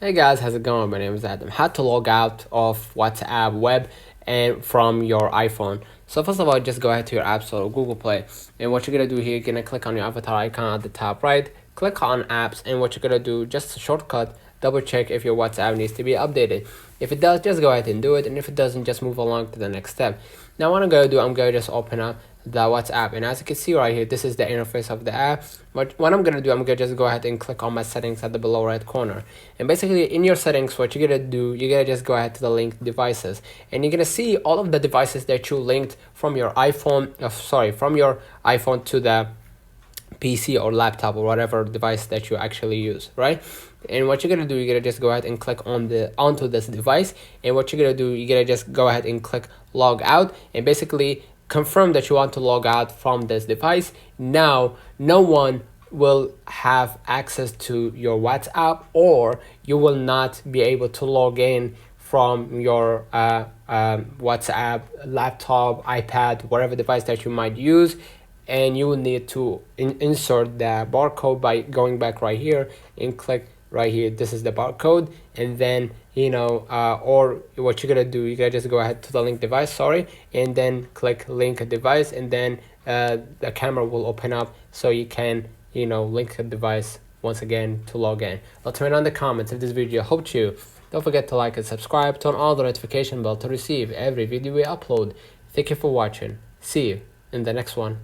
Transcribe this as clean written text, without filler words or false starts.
Hey guys, how's it going? My name is Adam. How to log out of WhatsApp web and from your iPhone. So first of all, just go ahead to your App Store or Google Play. And what you're gonna do here, you're gonna click on your avatar icon at the top right, click on apps, and what you're gonna do, just a shortcut, double check if your WhatsApp needs to be updated. If it does, just go ahead and do it, and if it doesn't, just move along to the next step. Now what I'm gonna do, I'm gonna just open up the WhatsApp, and as you can see right here, this is the interface of the app. What I'm gonna do, I'm gonna just go ahead and click on my settings at the below right corner, and basically in your settings, what you're gonna do, you're gonna just go ahead to the linked devices, and you're gonna see all of the devices that you linked from your iPhone, from your iPhone to the PC or laptop or whatever device that you actually use, right? And what you're gonna do, you're gonna just go ahead and click on onto this device, and what you're gonna do, you're gonna just go ahead and click log out, and basically confirm that you want to log out from this device. Now no one will have access to your WhatsApp, or you will not be able to log in from your WhatsApp laptop, iPad, whatever device that you might use. And you will need to insert the barcode by going back right here and click right here. This is the barcode, and then or what you're gonna do, you're gonna just go ahead to the link device, and then click link a device, and then the camera will open up so you can link a device once again to log in. Let me know in the comments if this video helped you. Don't forget to like and subscribe, turn on the notification bell to receive every video we upload. Thank you for watching. See you in the next one.